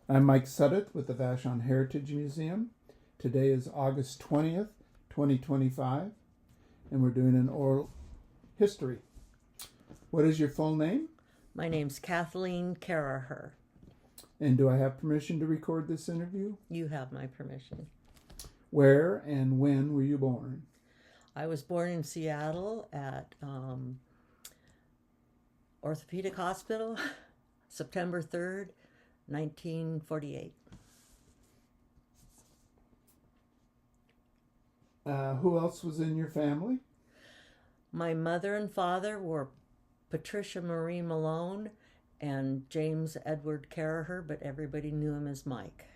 I'm Mike Suddeth with the Vashon Heritage Museum. Today is August 20th, 2025, and we're doing an oral history. What is your full name? My name's Kathleen Caraher. And do I have permission to record this interview? You have my permission. Where and when were you born? I was born in Seattle at Orthopedic Hospital, September 3rd, 1948. Who else was in your family? My mother and father were Patricia Marie Malone and James Edward Caraher, but everybody knew him as Mike.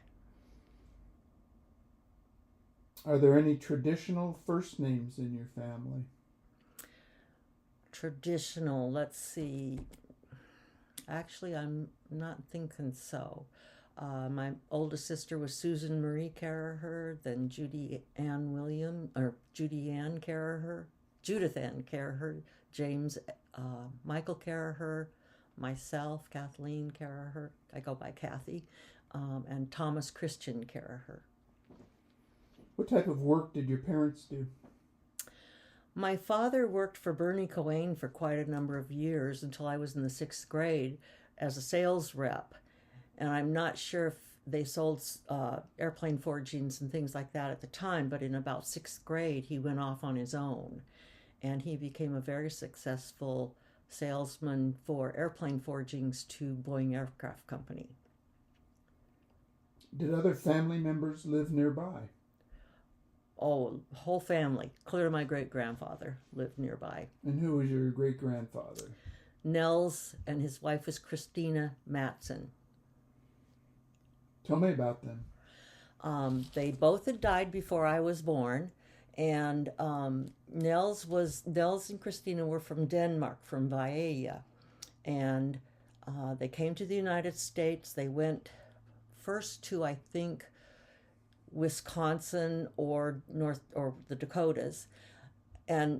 Are there any traditional first names in your family? Traditional, let's see. Actually, I'm not thinking so. My oldest sister was Susan Marie Caraher, then Judith Ann Caraher, James Michael Caraher, myself, Kathleen Caraher, I go by Kathy, and Thomas Christian Caraher. What type of work did your parents do? My father worked for Bernie Cohen for quite a number of years until I was in the 6th grade as a sales rep. And I'm not sure if they sold airplane forgings and things like that at the time, but in about 6th grade, he went off on his own. And he became a very successful salesman for airplane forgings to Boeing Aircraft Company. Did other family members live nearby? Oh, whole family, clear to my great-grandfather, lived nearby. And who was your great-grandfather? Nels, and his wife was Christina Mattson. Tell me about them. They both had died before I was born, and Nels and Christina were from Denmark, from Vejle, and they came to the United States. They went first to, I think, Wisconsin or the Dakotas, and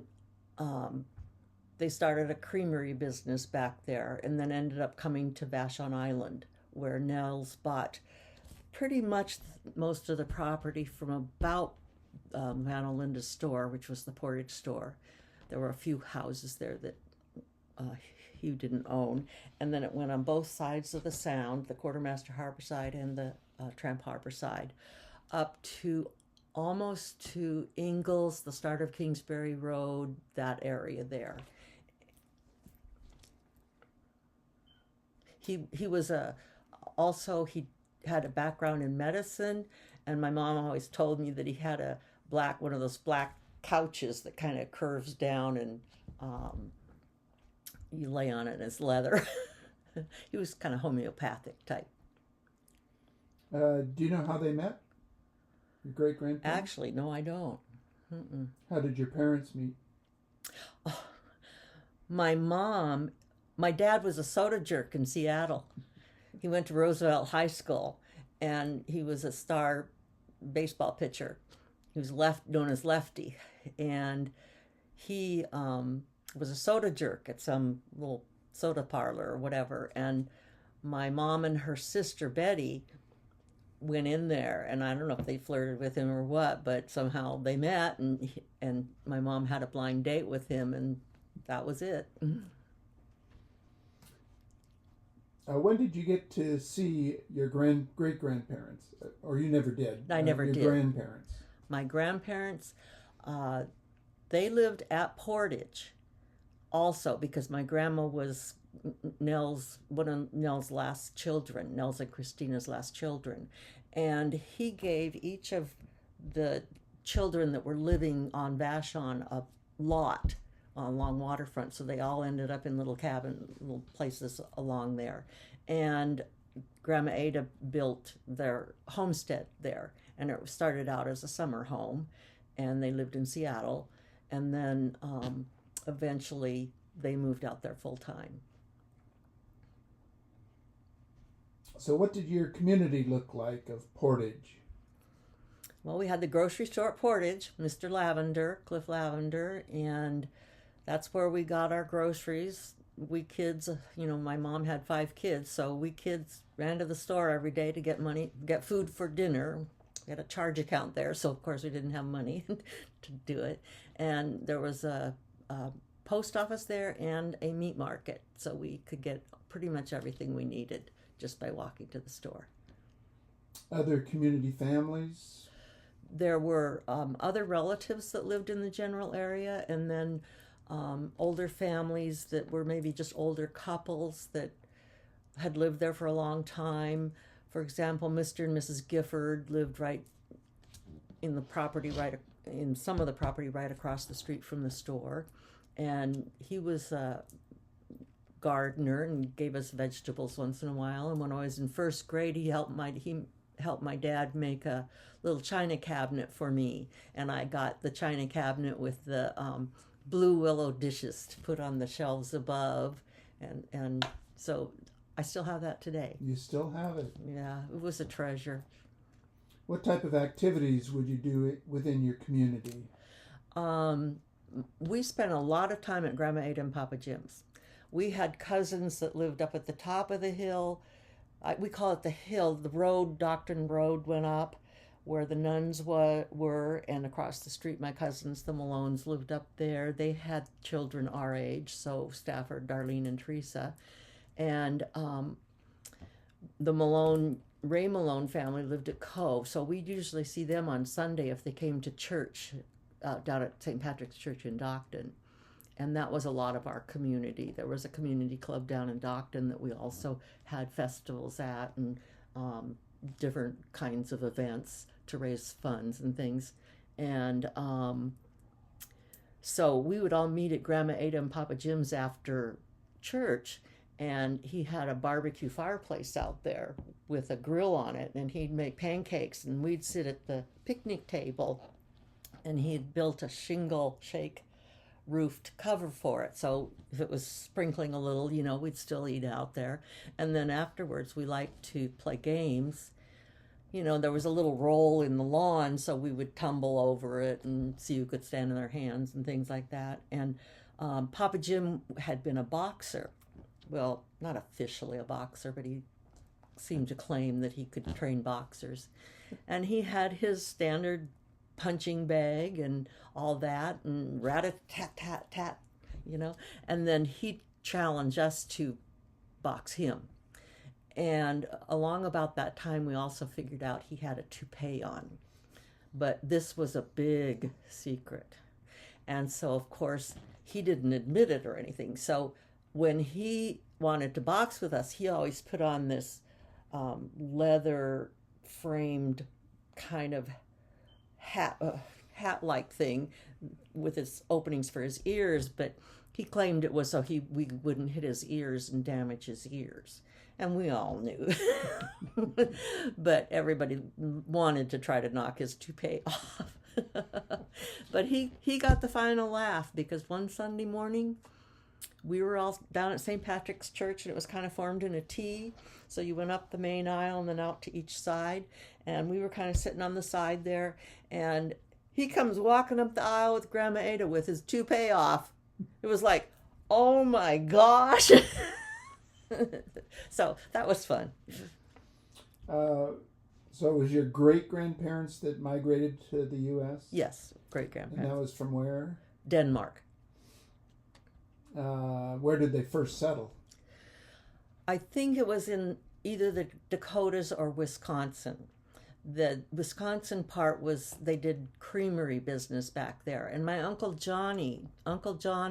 they started a creamery business back there, and then ended up coming to Vashon Island, where Nels bought pretty much most of the property from about Van Olinda's store, which was the Portage store. There were a few houses there that Hugh didn't own, and then it went on both sides of the Sound, the Quartermaster Harbor side and the Tramp Harbor side, up to almost to Ingalls, the start of Kingsbury Road, that area there. He was also he had a background in medicine, and my mom always told me that he had one of those black couches that kind of curves down, and you lay on it and it's leather. He was kind of homeopathic type. Do you know how they met? Your great-grandparents? Actually, no, I don't. Mm-mm. How did your parents meet? Oh, my dad was a soda jerk in Seattle. He went to Roosevelt High School, and he was a star baseball pitcher. He was known as Lefty, and he was a soda jerk at some little soda parlor or whatever. And my mom and her sister Betty went in there, and I don't know if they flirted with him or what, but somehow they met, and my mom had a blind date with him, and that was it. When did you get to see your great-grandparents? Or you never did? I never did. Your grandparents? My grandparents, they lived at Portage also, because my grandma was one of Nels' last children, Nels and Christina's last children. And he gave each of the children that were living on Vashon a lot along waterfront, so they all ended up in little places along there. And Grandma Ada built their homestead there, and it started out as a summer home, and they lived in Seattle, and then eventually they moved out there full time. So what did your community look like of Portage? Well, we had the grocery store at Portage, Mr. Lavender, Cliff Lavender, and that's where we got our groceries. we kids, my mom had 5 kids, so we kids ran to the store every day to get money, get food for dinner. We had a charge account there, so of course we didn't have money to do it. And there was a post office there and a meat market, so we could get pretty much everything we needed just by walking to the store. Other community families? There were other relatives that lived in the general area, and then older families that were maybe just older couples that had lived there for a long time. For example, Mr. and Mrs. Gifford lived right in the property, right in some of the property right across the street from the store, and he was a gardener and gave us vegetables once in a while. And when I was in first grade, he helped my dad make a little china cabinet for me, and I got the china cabinet with the blue willow dishes to put on the shelves above, and so I still have that today. You still have it? Yeah, it was a treasure. What type of activities would you do within your community? We spent a lot of time at Grandma Ada and Papa Jim's. We had cousins that lived up at the top of the hill. We call it the hill. The road, Doctrine Road, went up where the nuns were, and across the street, my cousins, the Malones, lived up there. They had children our age, so Stafford, Darlene, and Teresa. And the Ray Malone family lived at Cove, so we'd usually see them on Sunday if they came to church down at St. Patrick's Church in Docton. And that was a lot of our community. There was a community club down in Docton that we also had festivals at, and different kinds of events to raise funds and things. And so we would all meet at Grandma Ada and Papa Jim's after church, and he had a barbecue fireplace out there with a grill on it, and he'd make pancakes, and we'd sit at the picnic table, and he had built a shingle shake roofed cover for it, so if it was sprinkling a little, we'd still eat out there. And then afterwards we liked to play games. There was a little roll in the lawn, so we would tumble over it and see who could stand in their hands and things like that. And Papa Jim had been a boxer. Well, not officially a boxer, but he seemed to claim that he could train boxers. And he had his standard punching bag and all that, and rat-a-tat-tat-tat, and then he'd challenge us to box him. And along about that time, we also figured out he had a toupee on, but this was a big secret. And so, of course, he didn't admit it or anything. So when he wanted to box with us, he always put on this leather framed kind of hat-like thing with its openings for his ears, but he claimed it was so we wouldn't hit his ears and damage his ears. And we all knew. But everybody wanted to try to knock his toupee off. But he got the final laugh, because one Sunday morning we were all down at St. Patrick's Church, and it was kind of formed in a T. So you went up the main aisle and then out to each side. And we were kind of sitting on the side there. And he comes walking up the aisle with Grandma Ada with his toupee off. It was like, oh my gosh. So that was fun. So it was your great-grandparents that migrated to the U.S.? Yes, great-grandparents. And that was from where? Denmark. Where did they first settle? I think it was in either the Dakotas or Wisconsin. The Wisconsin part was, they did creamery business back there. And my Uncle John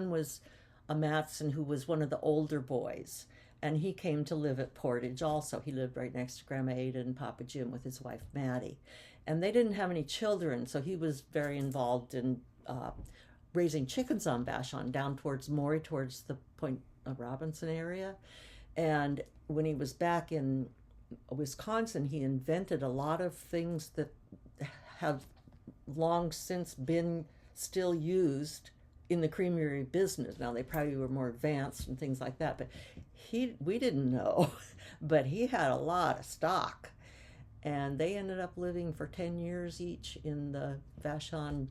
was a Mattson who was one of the older boys. And he came to live at Portage also. He lived right next to Grandma Ada and Papa Jim with his wife Maddie. And they didn't have any children, so he was very involved in raising chickens on Vashon down towards Maury, towards the Point Robinson area. And when he was back in Wisconsin, he invented a lot of things that have long since been still used in the creamery business. Now, they probably were more advanced and things like that, but we didn't know. But he had a lot of stock. And they ended up living for 10 years each in the Vashon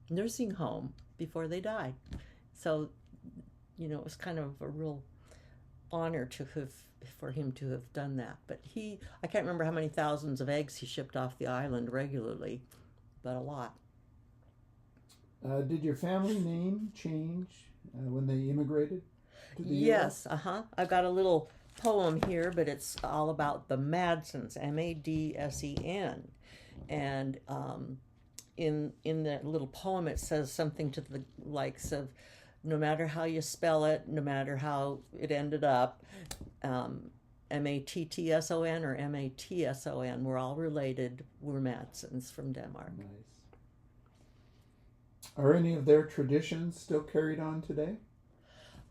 nursing home before they died. So it was kind of a real honor for him to have done that. But I can't remember how many thousands of eggs he shipped off the island regularly, but a lot. Did your family name change when they immigrated to the Yes, U.S.? I've got a little poem here, but it's all about the Mattsons, Madsen. And in the little poem, it says something to the likes of, no matter how you spell it, no matter how it ended up, Mattson or Matson, we're all related. We're Mattsons from Denmark. Nice. Are any of their traditions still carried on today?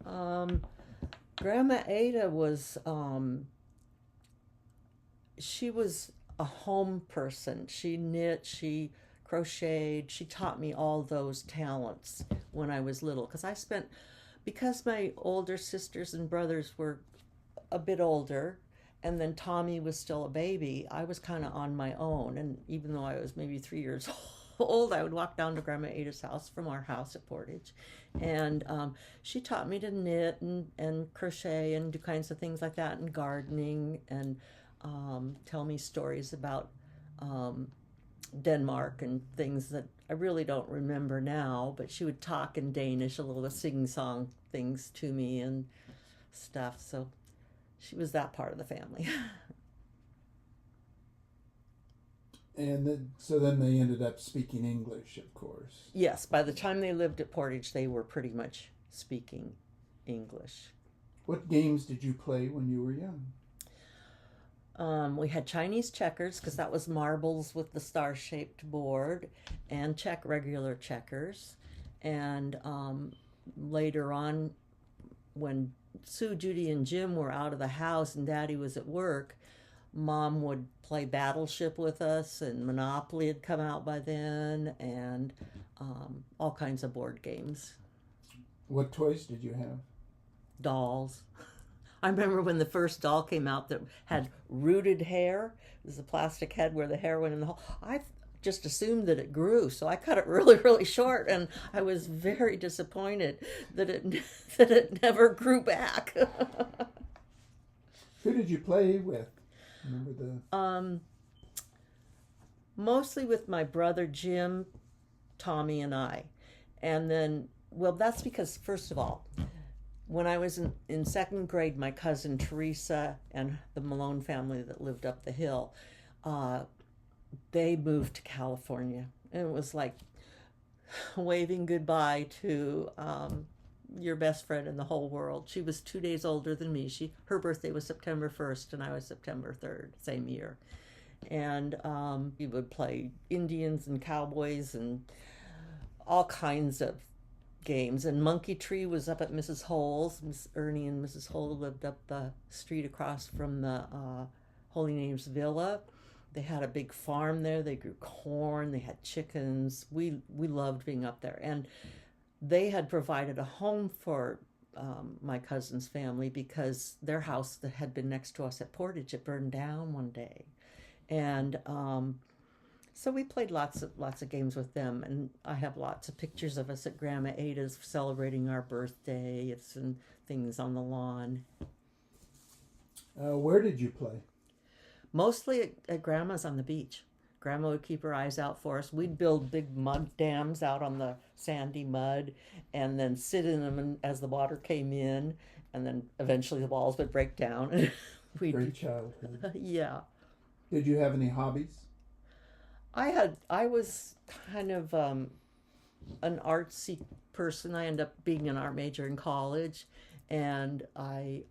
Grandma Ada was, she was a home person. She knit, she crocheted, she taught me all those talents when I was little. Because my older sisters and brothers were a bit older, and then Tommy was still a baby, I was kind of on my own. And even though I was maybe 3 years old, I would walk down to Grandma Ada's house from our house at Portage. And she taught me to knit and crochet and do kinds of things like that, and gardening, and tell me stories about Denmark and things that I really don't remember now. But she would talk in Danish, a little sing-song things to me and stuff. So she was that part of the family. And so then they ended up speaking English, of course. Yes, by the time they lived at Portage, they were pretty much speaking English. What games did you play when you were young? We had Chinese checkers, because that was marbles with the star-shaped board, and regular checkers. And later on, when Sue, Judy, and Jim were out of the house and Daddy was at work, Mom would play Battleship with us, and Monopoly had come out by then, and all kinds of board games. What toys did you have? Dolls. I remember when the first doll came out that had rooted hair. It was a plastic head where the hair went in the hole. I just assumed that it grew, so I cut it really, really short, and I was very disappointed that it never grew back. Who did you play with? Remember mostly with my brother Jim, Tommy, and I. And then, well, that's because, first of all, when I was in second grade, my cousin Teresa and the Malone family that lived up the hill, they moved to California. And it was like waving goodbye to your best friend in the whole world. She was 2 days older than me. Her birthday was September 1st, and I was September 3rd, same year. And we would play Indians and cowboys and all kinds of games. And Monkey Tree was up at Mrs. Hole's. Miss Ernie and Mrs. Hole lived up the street across from the Holy Names Villa. They had a big farm there. They grew corn. They had chickens. We loved being up there. And they had provided a home for my cousin's family, because their house that had been next to us at Portage, it burned down one day. And so we played lots of games with them, and I have lots of pictures of us at Grandma Ada's celebrating our birthdays and things on the lawn. Where did you play? Mostly at Grandma's on the beach. Grandma would keep her eyes out for us. We'd build big mud dams out on the sandy mud and then sit in them as the water came in, and then eventually the walls would break down. Great childhood. Yeah. Did you have any hobbies? I was kind of an artsy person. I ended up being an art major in college, and I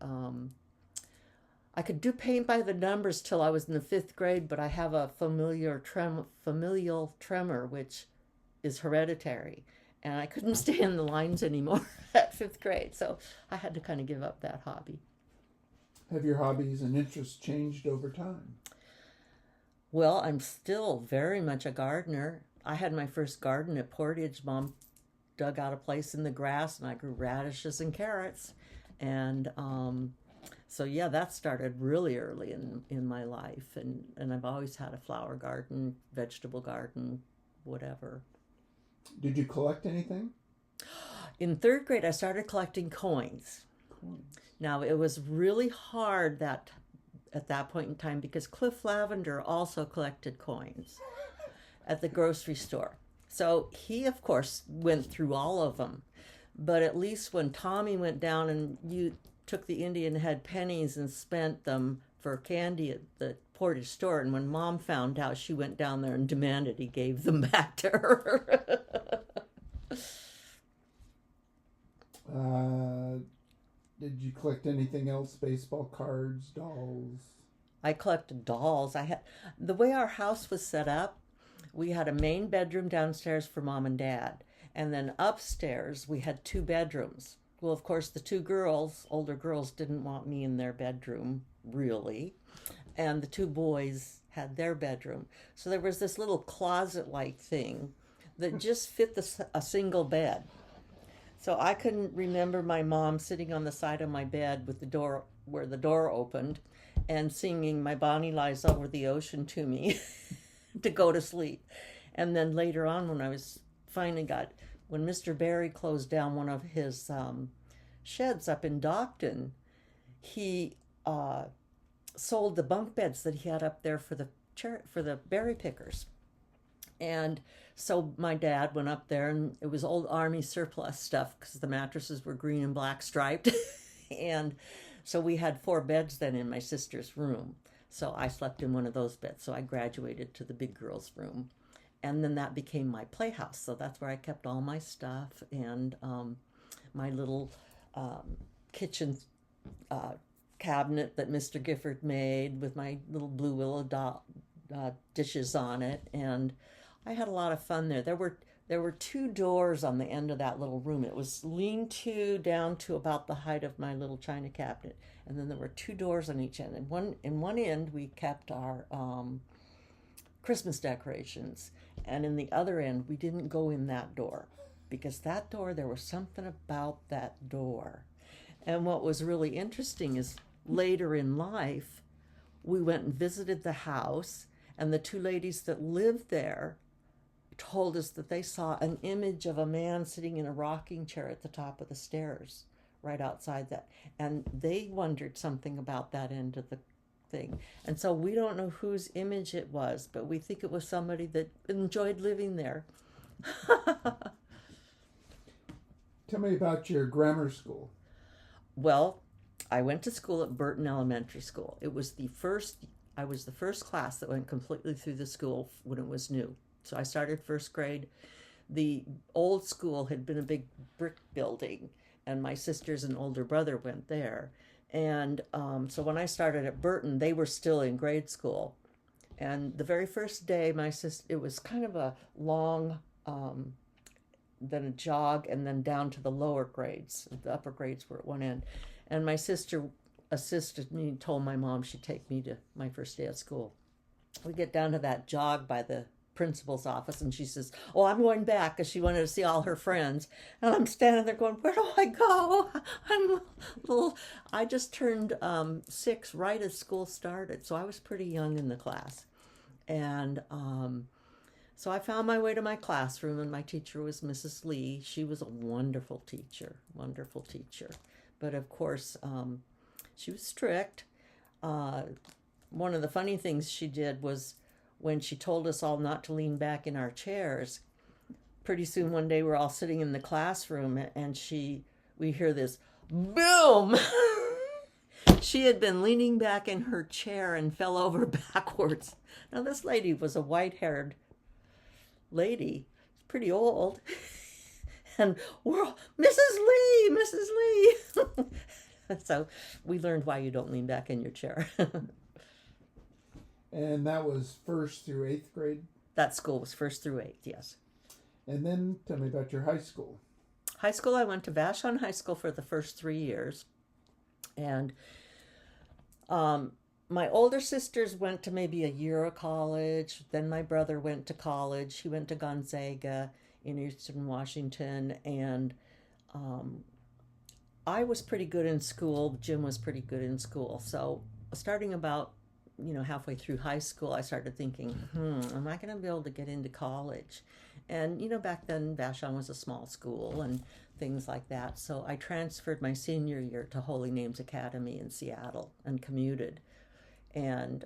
could do paint by the numbers till I was in the 5th grade, but I have a familial tremor, which is hereditary, and I couldn't stay in the lines anymore at 5th grade, so I had to kind of give up that hobby. Have your hobbies and interests changed over time? Well, I'm still very much a gardener. I had my first garden at Portage. Mom dug out a place in the grass, and I grew radishes and carrots, and so yeah, that started really early in my life, and I've always had a flower garden, vegetable garden, whatever. Did you collect anything? In third grade, I started collecting coins. Now, it was really hard at that point in time because Cliff Lavender also collected coins at the grocery store. So he, of course, went through all of them. But at least when Tommy went down and you took the Indian head pennies and spent them for candy at the Portage store, and when Mom found out, she went down there and demanded he gave them back to her. Did you collect anything else? Baseball cards, dolls? I collected dolls. The way our house was set up, we had a main bedroom downstairs for Mom and Dad. And then upstairs, we had 2 bedrooms. Well, of course, the 2 girls, older girls, didn't want me in their bedroom, really. And the 2 boys had their bedroom. So there was this little closet-like thing that just fit a single bed. So I couldn't remember my mom sitting on the side of my bed with the door, where the door opened, and singing My Bonnie Lies Over the Ocean to me to go to sleep. And then later on, when when Mr. Barry closed down one of his sheds up in Docton, he sold the bunk beds that he had up there for the berry pickers. And so my dad went up there, and it was old Army surplus stuff because the mattresses were green and black striped. And so we had 4 beds then in my sister's room. So I slept in one of those beds. So I graduated to the big girls' room. And then that became my playhouse. So that's where I kept all my stuff and my little kitchen cabinet that Mr. Gifford made with my little blue willow dishes on it. And I had a lot of fun there. There were 2 doors on the end of that little room. It was lean-to down to about the height of my little china cabinet. And then there were 2 doors on each end. And in one end, we kept our Christmas decorations. And in the other end, we didn't go in that door. Because that door, there was something about that door. And what was really interesting is later in life, we went and visited the house. And the 2 ladies that lived there told us that they saw an image of a man sitting in a rocking chair at the top of the stairs right outside that. And they wondered something about that end of the thing. And so we don't know whose image it was, but we think it was somebody that enjoyed living there. Tell me about your grammar school. Well, I went to school at Burton Elementary School. I was the first class that went completely through the school when it was new. So I started first grade. The old school had been a big brick building, and my sisters and older brother went there. And so when I started at Burton, they were still in grade school. And the very first day, it was kind of a long, then a jog, and then down to the lower grades. The upper grades were at one end. And my sister assisted me, told my mom she'd take me to my first day of school. We get down to that jog by the principal's office, and she says, "Oh, I'm going back," because she wanted to see all her friends. And I'm standing there going, "Where do I go?" I just turned 6 right as school started, so I was pretty young in the class. And so I found my way to my classroom, and my teacher was Mrs. Lee. She was a wonderful teacher. But of course, she was strict. One of the funny things she did was when she told us all not to lean back in our chairs, pretty soon one day we're all sitting in the classroom, and we hear this boom. She had been leaning back in her chair and fell over backwards. Now this lady was a white-haired lady, pretty old, and we're all, Mrs. Lee. So we learned why you don't lean back in your chair. And that was 1st through 8th grade? That school was 1st through 8th, yes. And then tell me about your high school. High school, I went to Vashon High School for the first 3 years. And my older sisters went to maybe a year of college. Then my brother went to college. He went to Gonzaga in Eastern Washington. And I was pretty good in school. Jim was pretty good in school. So starting about halfway through high school, I started thinking, am I going to be able to get into college? And, back then Vashon was a small school and things like that. So I transferred my senior year to Holy Names Academy in Seattle and commuted and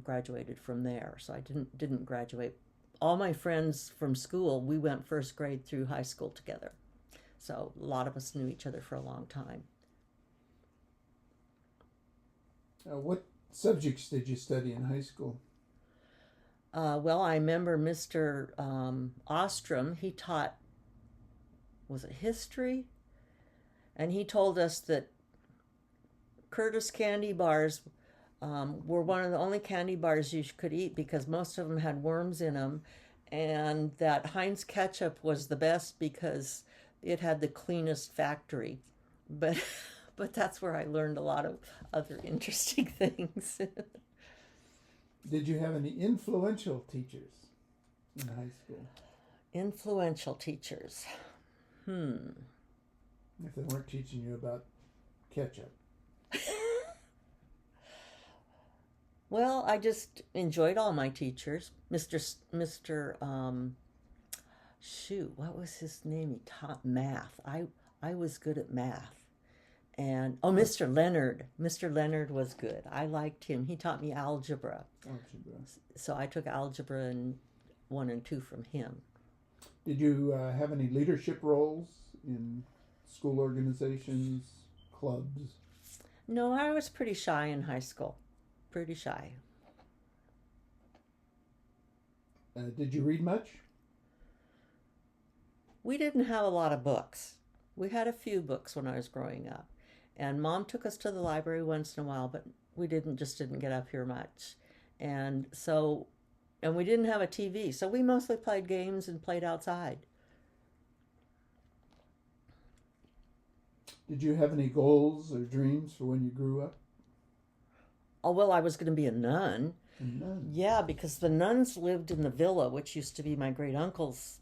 graduated from there. So I didn't graduate. All my friends from school, we went first grade through high school together. So a lot of us knew each other for a long time. What subjects did you study in high school? Well, I remember Mr. Ostrom, he taught, was it history? And he told us that Curtis candy bars were one of the only candy bars you could eat because most of them had worms in them, and that Heinz ketchup was the best because it had the cleanest factory. But that's where I learned a lot of other interesting things. Did you have any influential teachers in high school? Influential teachers. If they weren't teaching you about ketchup. Well, I just enjoyed all my teachers. Mr. What was his name? He taught math. I was good at math. And Mr. Leonard. Mr. Leonard was good. I liked him. He taught me algebra. So I took algebra and 1 and 2 from him. Did you have any leadership roles in school organizations, clubs? No, I was pretty shy in high school. Pretty shy. Did you read much? We didn't have a lot of books. We had a few books when I was growing up. And Mom took us to the library once in a while, but we didn't get up here much. And we didn't have a TV, so we mostly played games and played outside. Did you have any goals or dreams for when you grew up? Oh, well, I was going to be a nun. A nun? Yeah, because the nuns lived in the villa, which used to be my great uncle's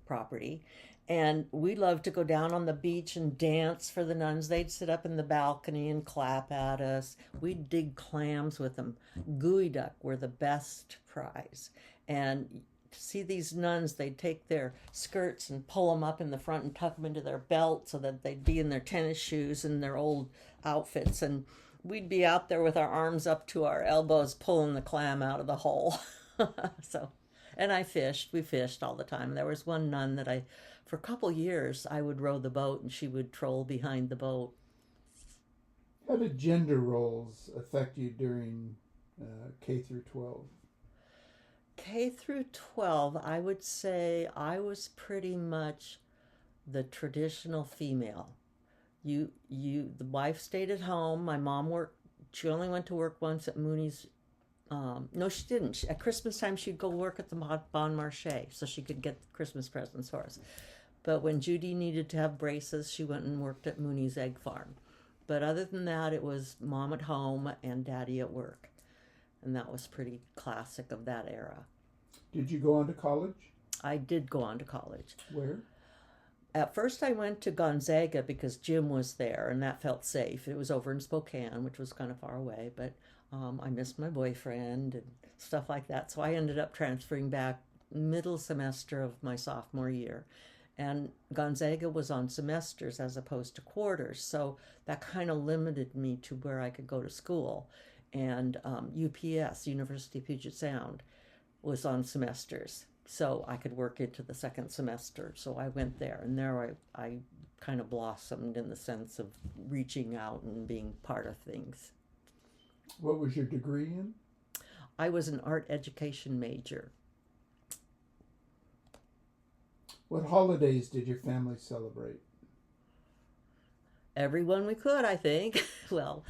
property. And we loved to go down on the beach and dance for the nuns. They'd sit up in the balcony and clap at us. We'd dig clams with them. Gooey duck were the best prize. And to see these nuns, they'd take their skirts and pull them up in the front and tuck them into their belt so that they'd be in their tennis shoes and their old outfits. And we'd be out there with our arms up to our elbows pulling the clam out of the hole. And I fished. We fished all the time. There was one nun that for a couple years, I would row the boat and she would troll behind the boat. How did gender roles affect you during K through 12? K through 12, I would say I was pretty much the traditional female. The wife stayed at home. My mom worked. She only went to work once at Mooney's. No, she didn't. At Christmas time, she'd go work at the Bon Marché so she could get Christmas presents for us. But when Judy needed to have braces, she went and worked at Mooney's Egg Farm. But other than that, it was Mom at home and Daddy at work. And that was pretty classic of that era. Did you go on to college? I did go on to college. Where? At first I went to Gonzaga because Jim was there and that felt safe. It was over in Spokane, which was kind of far away, but I missed my boyfriend and stuff like that. So I ended up transferring back middle semester of my sophomore year. And Gonzaga was on semesters as opposed to quarters. So that kind of limited me to where I could go to school. And UPS, University of Puget Sound, was on semesters. So I could work into the second semester. So I went there. And there I kind of blossomed in the sense of reaching out and being part of things. What was your degree in? I was an art education major. What holidays did your family celebrate? Everyone we could, I think. Well,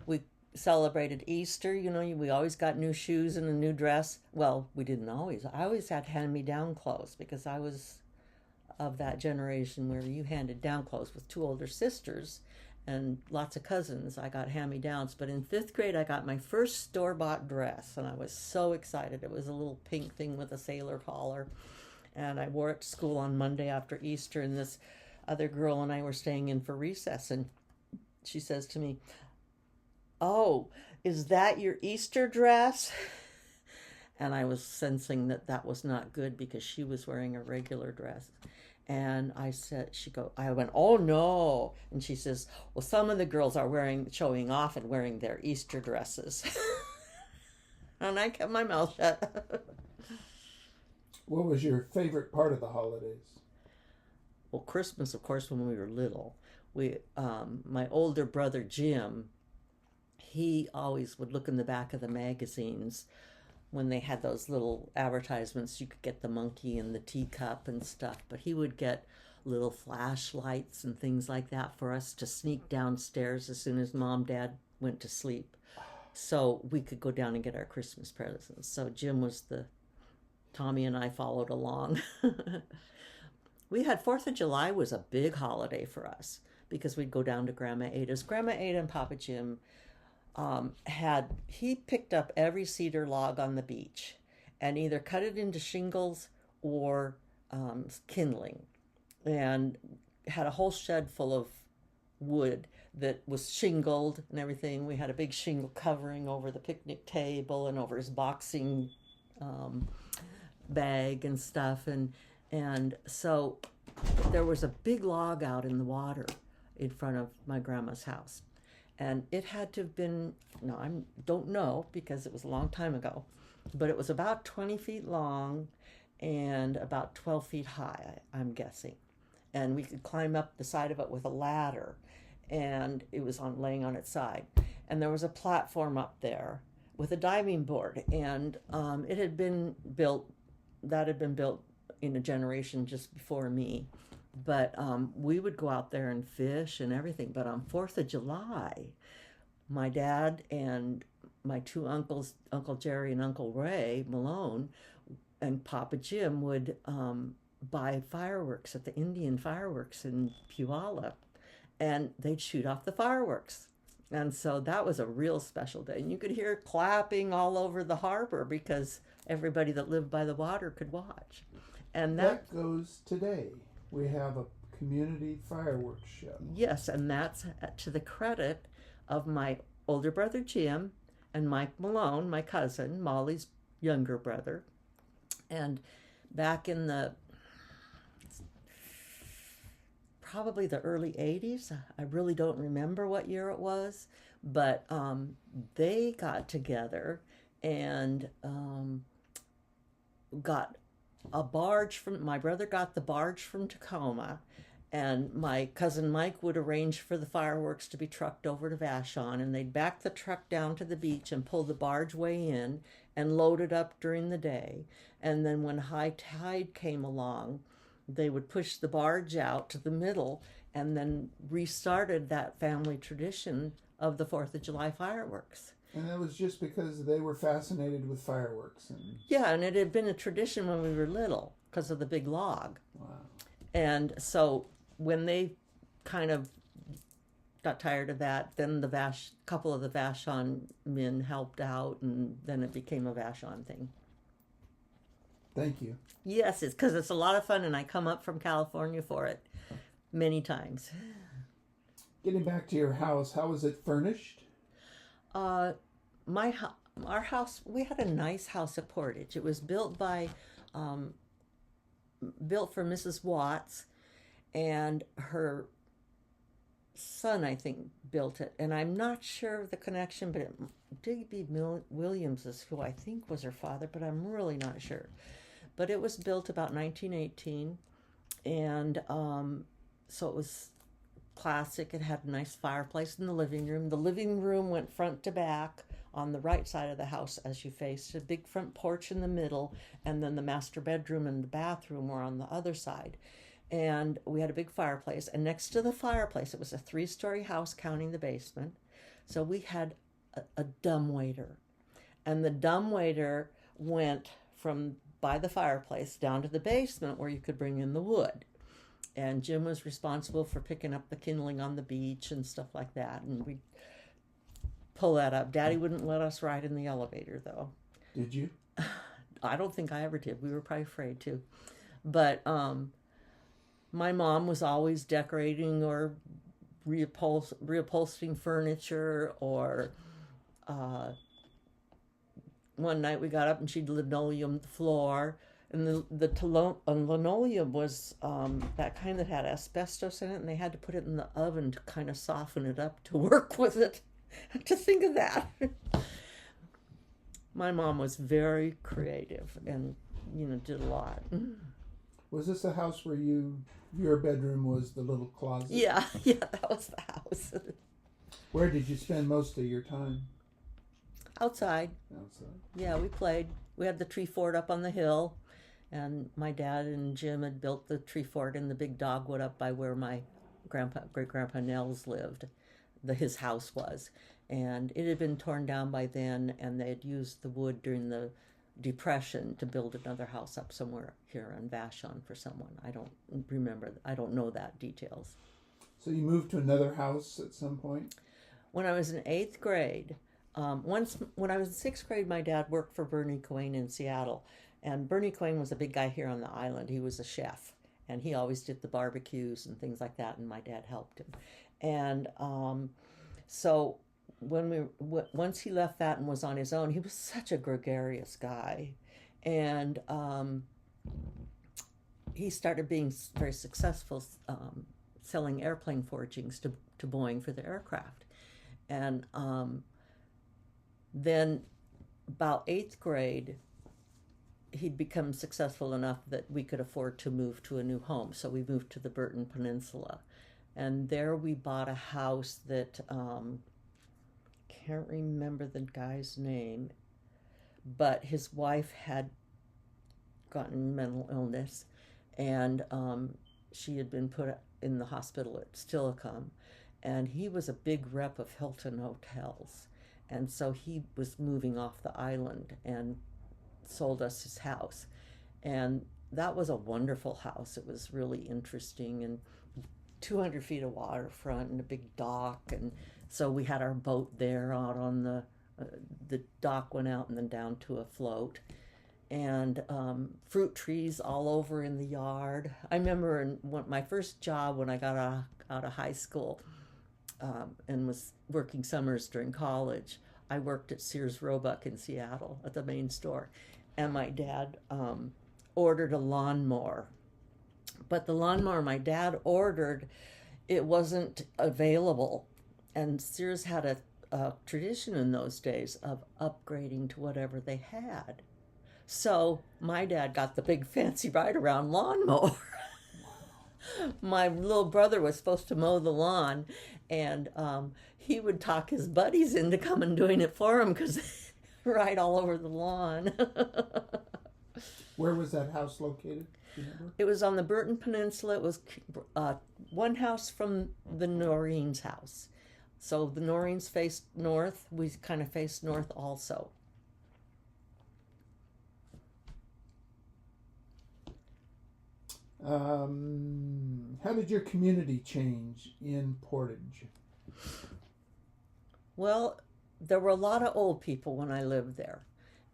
we celebrated Easter. We always got new shoes and a new dress. Well, we didn't always. I always had hand-me-down clothes because I was of that generation where you handed down clothes with 2 older sisters and lots of cousins. I got hand-me-downs. But in 5th grade, I got my first store-bought dress, and I was so excited. It was a little pink thing with a sailor collar. And I wore it to school on Monday after Easter, and this other girl and I were staying in for recess, and she says to me, "Oh, is that your Easter dress?" And I was sensing that that was not good because she was wearing a regular dress. And I said, I went, "Oh no." And she says, "Well, some of the girls are showing off and wearing their Easter dresses." And I kept my mouth shut. What was your favorite part of the holidays? Well, Christmas, of course, when we were little, my older brother Jim, he always would look in the back of the magazines when they had those little advertisements. You could get the monkey and the teacup and stuff, but he would get little flashlights and things like that for us to sneak downstairs as soon as Mom, Dad went to sleep, so we could go down and get our Christmas presents. So Jim was Tommy and I followed along. We had 4th of July was a big holiday for us because we'd go down to Grandma Ada's. Grandma Ada and Papa Jim he picked up every cedar log on the beach and either cut it into shingles or kindling, and had a whole shed full of wood that was shingled and everything. We had a big shingle covering over the picnic table and over his boxing bag and stuff, and so there was a big log out in the water in front of my grandma's house, and it had to have been, no, I don't know because it was a long time ago, but it was about 20 feet long and about 12 feet high, I'm guessing, and we could climb up the side of it with a ladder, and it was laying on its side, and there was a platform up there with a diving board, and it had been built in a generation just before me, but we would go out there and fish and everything. But on 4th of July, my dad and my two uncles, Uncle Jerry and Uncle Ray Malone, and Papa Jim would buy fireworks at the Indian fireworks in Puyallup, and they'd shoot off the fireworks. And so that was a real special day. And you could hear clapping all over the harbor because everybody that lived by the water could watch. And that goes today. We have a community fireworks show. Yes, and that's to the credit of my older brother Jim and Mike Malone, my cousin, Molly's younger brother. And back in probably the early 80s. I really don't remember what year it was, but they got together and got a barge my brother got the barge from Tacoma, and my cousin Mike would arrange for the fireworks to be trucked over to Vashon, and they'd back the truck down to the beach and pull the barge way in and load it up during the day. And then when high tide came along, they would push the barge out to the middle and then restarted that family tradition of the 4th of July fireworks. And that was just because they were fascinated with fireworks. Yeah, and it had been a tradition when we were little because of the big log. Wow. And so when they kind of got tired of that, then couple of the Vashon men helped out, and then it became a Vashon thing. Thank you. Yes, it's because it's a lot of fun, and I come up from California for it many times. Getting back to your house, how was it furnished? Our house, we had a nice house at Portage. It was built for Mrs. Watts, and her son, I think, built it. And I'm not sure of the connection, but it did be Williams, is who I think was her father, but I'm really not sure. But it was built about 1918, and so it was classic. It had a nice fireplace in the living room. The living room went front to back on the right side of the house as you faced, a big front porch in the middle, and then the master bedroom and the bathroom were on the other side. And we had a big fireplace, and next to the fireplace, it was a 3-story house counting the basement. So we had a dumbwaiter, and the dumbwaiter went from by the fireplace down to the basement where you could bring in the wood. And Jim was responsible for picking up the kindling on the beach and stuff like that, and we'd pull that up. Daddy wouldn't let us ride in the elevator, though. Did you? I don't think I ever did. We were probably afraid to. But my mom was always decorating or reupholstering furniture or uh, one night we got up and she'd linoleum the floor. And linoleum was that kind that had asbestos in it, and they had to put it in the oven to kind of soften it up to work with it. To think of that. My mom was very creative and, did a lot. Was this a house where your bedroom was the little closet? Yeah, that was the house. Where did you spend most of your time? Outside. Outside. Yeah, we played. We had the tree fort up on the hill, and my dad and Jim had built the tree fort in the big dogwood up by where my great grandpa Nels lived. His house was, and it had been torn down by then, and they had used the wood during the Depression to build another house up somewhere here in Vashon for someone. I don't know that details. So you moved to another house at some point? When I was in 8th grade, when I was in 6th grade, my dad worked for Bernie Quain in Seattle, and Bernie Quain was a big guy here on the island. He was a chef, and he always did the barbecues and things like that, and my dad helped him. And so once he left that and was on his own, he was such a gregarious guy, and he started being very successful selling airplane forgings to Boeing for the aircraft. And then about 8th grade, he'd become successful enough that we could afford to move to a new home. So we moved to the Burton Peninsula. And there we bought a house that, can't remember the guy's name, but his wife had gotten mental illness, and she had been put in the hospital at Stillicum, and he was a big rep of Hilton Hotels. And so he was moving off the island and sold us his house. And that was a wonderful house. It was really interesting, and 200 feet of waterfront and a big dock, and so we had our boat there out on the dock, went out and then down to a float, and fruit trees all over in the yard. I remember my first job when I got out of high school and was working summers during college, I worked at Sears Roebuck in Seattle at the main store, and my dad ordered a lawnmower. But the lawnmower my dad ordered, it wasn't available. And Sears had a tradition in those days of upgrading to whatever they had. So my dad got the big fancy ride-around lawnmower. My little brother was supposed to mow the lawn, and he would talk his buddies into coming doing it for him because right all over the lawn. Where was that house located? It was on the Burton Peninsula. It was one house from the Noreen's house. So the Noreens faced north. We kind of faced north also. How did your community change in Portage? Well, there were a lot of old people when I lived there.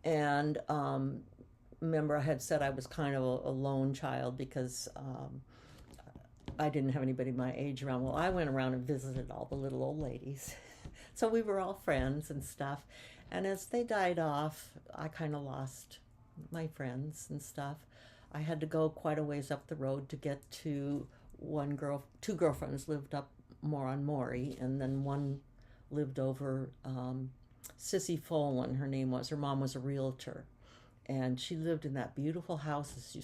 And remember, I had said I was kind of a lone child because I didn't have anybody my age around. Well, I went around and visited all the little old ladies. So we were all friends and stuff. And as they died off, I kind of lost my friends and stuff. I had to go quite a ways up the road to get to two girlfriends lived up more on Maury, and then one lived over Sissy Folan, her name was. Her mom was a realtor. And she lived in that beautiful house as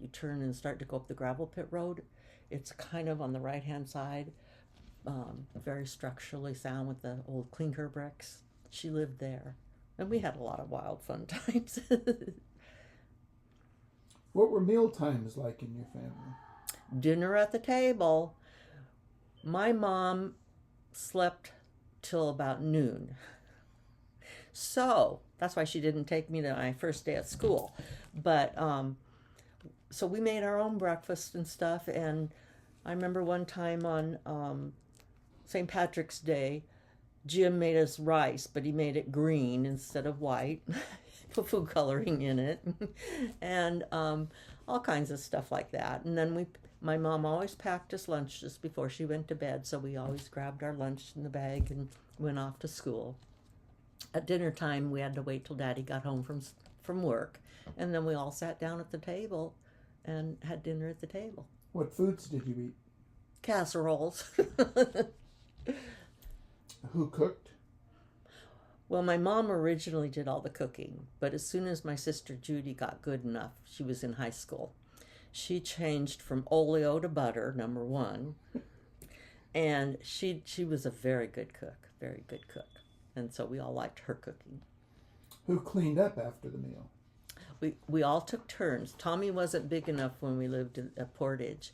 you turn and start to go up the gravel pit road. It's kind of on the right-hand side, very structurally sound with the old clinker bricks. She lived there. And we had a lot of wild fun times. What were meal times like in your family? Dinner at the table. My mom slept till about noon. So that's why she didn't take me to my first day at school. But so we made our own breakfast and stuff. And I remember one time on St. Patrick's Day, Jim made us rice, but he made it green instead of white. Put food coloring in it, and all kinds of stuff like that. And then my mom always packed us lunch just before she went to bed, so we always grabbed our lunch in the bag and went off to school. At dinner time, we had to wait till Daddy got home from work, and then we all sat down at the table and had dinner at the table. What foods did you eat? Casseroles. Who cooked? Well, my mom originally did all the cooking, but as soon as my sister Judy got good enough, she was in high school, she changed from oleo to butter, number one, and she was a very good cook, and so we all liked her cooking. Who cleaned up after the meal? We all took turns. Tommy wasn't big enough when we lived at Portage,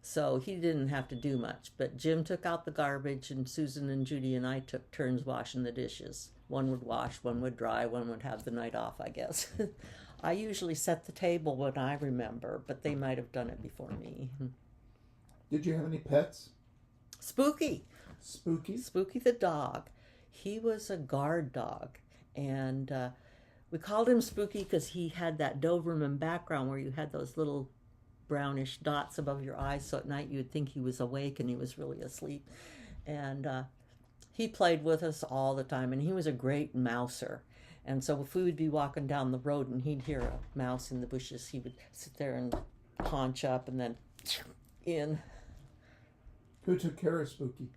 so he didn't have to do much. But Jim took out the garbage, and Susan and Judy and I took turns washing the dishes. One would wash, one would dry, one would have the night off, I guess. I usually set the table when I remember, but they might have done it before me. Did you have any pets? Spooky. Spooky? Spooky the dog. He was a guard dog, and we called him Spooky because he had that Doberman background where you had those little brownish dots above your eyes, so at night you would think he was awake and he was really asleep. And he played with us all the time, and he was a great mouser. And so if we would be walking down the road and he'd hear a mouse in the bushes, he would sit there and haunch up and then in. Who took care of Spooky?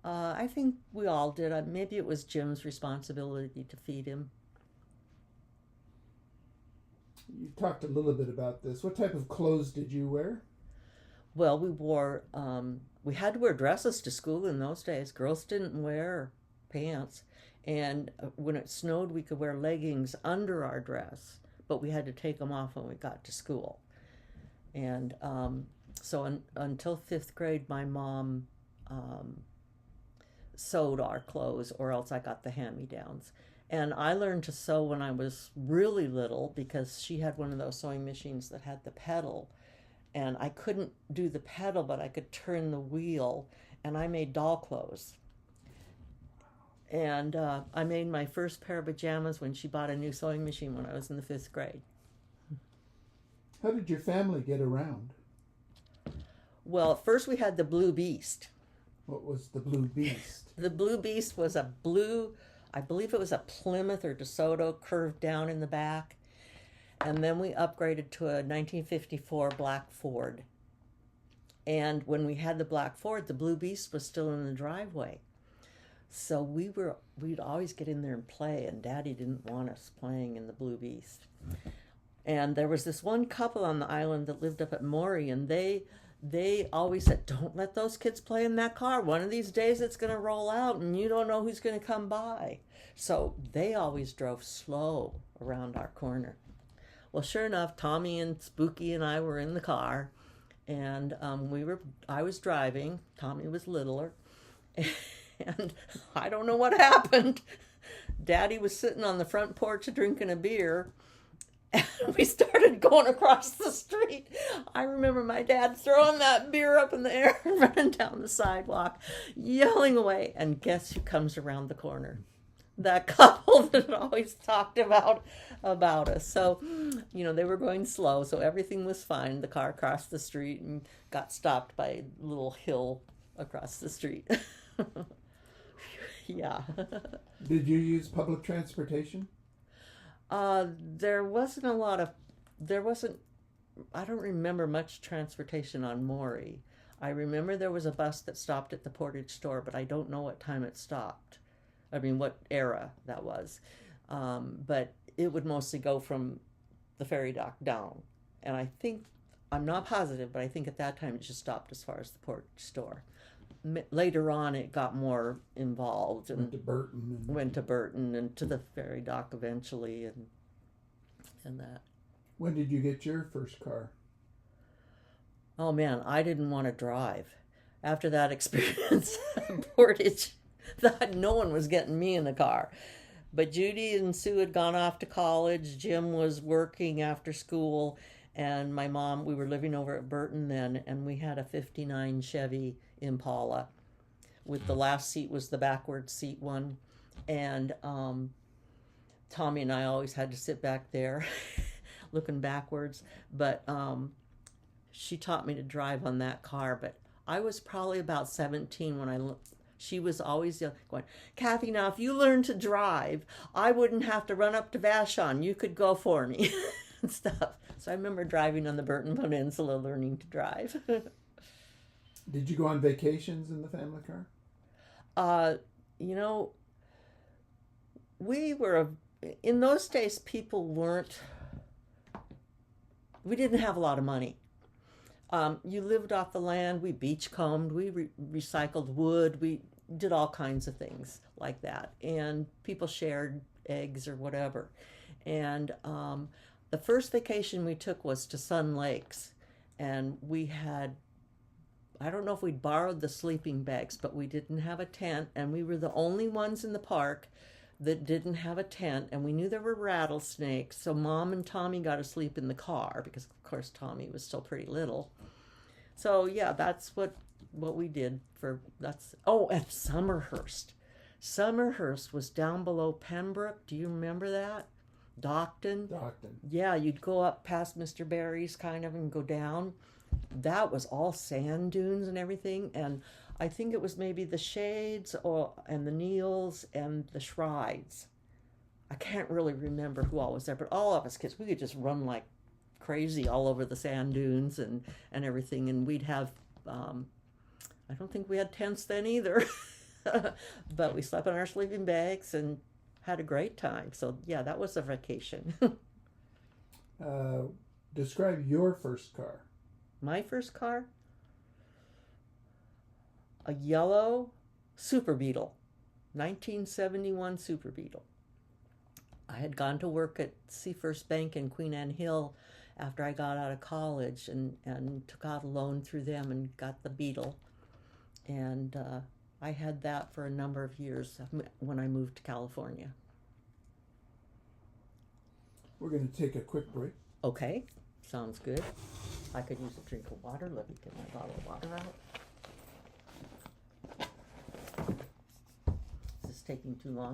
I think we all did. Maybe it was Jim's responsibility to feed him. You talked a little bit about this. What type of clothes did you wear? Well, we had to wear dresses to school in those days. Girls didn't wear pants. And when it snowed, we could wear leggings under our dress, but we had to take them off when we got to school. And so until 5th grade, my mom sewed our clothes, or else I got the hand-me-downs. And I learned to sew when I was really little because she had one of those sewing machines that had the pedal. And I couldn't do the pedal, but I could turn the wheel, and I made doll clothes. And I made my first pair of pajamas when she bought a new sewing machine when I was in the 5th grade. How did your family get around? Well, at first we had the Blue Beast. What was the Blue Beast? The Blue Beast was a blue, I believe it was a Plymouth or DeSoto curved down in the back. And then we upgraded to a 1954 black Ford. And when we had the black Ford, the Blue Beast was still in the driveway. So we'd always get in there and play, and Daddy didn't want us playing in the Blue Beast. And there was this one couple on the island that lived up at Maury, and they always said, don't let those kids play in that car. One of these days it's going to roll out, and you don't know who's going to come by. So they always drove slow around our corner. Well, sure enough, Tommy and Spooky and I were in the car, and I was driving. Tommy was littler. And I don't know what happened. Daddy was sitting on the front porch drinking a beer, and we started going across the street. I remember my dad throwing that beer up in the air and running down the sidewalk, yelling away. And guess who comes around the corner? That couple that always talked about us. So, they were going slow, so everything was fine. The car crossed the street and got stopped by a little hill across the street. Yeah. Did you use public transportation? There wasn't, I don't remember much transportation on Maury. I remember there was a bus that stopped at the Portage store, but I don't know what time it stopped. I mean, what era that was. But it would mostly go from the ferry dock down. And I'm not positive, but I think at that time it just stopped as far as the Portage store. Later on, it got more involved and went to Burton and to the ferry dock eventually, and that. When did you get your first car? Oh man, I didn't want to drive. After that experience at Portage, thought no one was getting me in the car. But Judy and Sue had gone off to college. Jim was working after school, and my mom, we were living over at Burton then, and we had a 59 Chevy Impala with the last seat was the backward seat one, and Tommy and I always had to sit back there looking backwards, but she taught me to drive on that car. But I was probably about 17 when She was always going, Kathy, now if you learn to drive, I wouldn't have to run up to Vashon. You could go for me and stuff. So I remember driving on the Burton Peninsula, learning to drive. Did you go on vacations in the family car? You know, we were, in those days, we didn't have a lot of money. You lived off the land, we beachcombed, we recycled wood, we did all kinds of things like that. And people shared eggs or whatever. And the first vacation we took was to Sun Lakes. And we had, I don't know if we'd borrowed the sleeping bags, but we didn't have a tent. And we were the only ones in the park that didn't have a tent. And we knew there were rattlesnakes. So Mom and Tommy got to sleep in the car because, of course, Tommy was still pretty little. So, yeah, that's what we did and Summerhurst. Summerhurst was down below Pembroke. Do you remember that? Docton. Yeah, you'd go up past Mr. Barry's kind of and go down. That was all sand dunes and everything. And I think it was maybe the Shades and the Neils and the Shrides. I can't really remember who all was there, but all of us kids, we could just run like crazy all over the sand dunes and everything. And we'd have, I don't think we had tents then either, but we slept in our sleeping bags and had a great time. So yeah, that was a vacation. Describe your first car. My first car? A yellow Super Beetle, 1971 Super Beetle. I had gone to work at Seafirst Bank in Queen Anne Hill after I got out of college and took out a loan through them and got the Beetle. And I had that for a number of years when I moved to California. We're going to take a quick break. Okay, sounds good. I could use a drink of water. Let me get my bottle of water out. Is this taking too long?